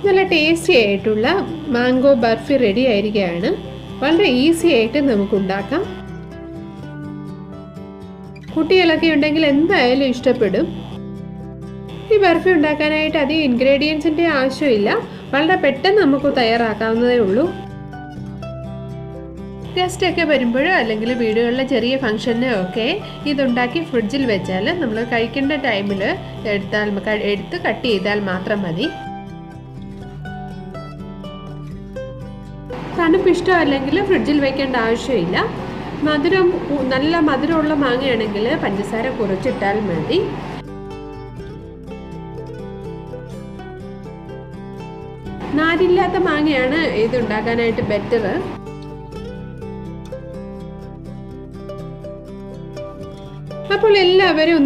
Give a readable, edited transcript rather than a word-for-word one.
നല്ല ടേസ്റ്റി ആയിട്ടുള്ള mango barfi ready ആയിരിക്കുകയാണ്. വളരെ ഈസി ആയിട്ട് നമുക്ക് ഉണ്ടാക്കാം. കുട്ടികളൊക്കെ ഉണ്ടെങ്കിൽ എന്തായാലും ഇഷ്ടപ്പെടും. ഈ ബർഫി ഉണ്ടാക്കാനായിട്ട് അധികം ഇൻഗ്രീഡിയൻസിൻ്റെ ആവശ്യമില്ല. വളരെ പെട്ടെന്ന് നമുക്ക് തയ്യാറാക്കാവുന്നതേ ഉള്ളൂ. ഗസ്റ്റൊക്കെ വരുമ്പോഴോ അല്ലെങ്കിൽ വീടുകളിലെ ചെറിയ ഫംഗ്ഷനോ ഒക്കെ ഇതുണ്ടാക്കി ഫ്രിഡ്ജിൽ വെച്ചാൽ നമ്മൾ കഴിക്കേണ്ട ടൈമിൽ എടുത്ത് കട്ട് ചെയ്താൽ മാത്രം മതി. തണുപ്പ് ഇഷ്ടമല്ലെങ്കിൽ ഫ്രിഡ്ജിൽ വെക്കേണ്ട ആവശ്യമില്ല. നല്ല മധുരമുള്ള മാങ്ങയാണെങ്കിൽ പഞ്ചസാര കുറച്ചിട്ടാൽ മതി. നാരില്ലാത്ത മാങ്ങയാണ് ഇത് ഉണ്ടാക്കാനായിട്ട് ബെറ്റർ. അപ്പോൾ എല്ലാവരും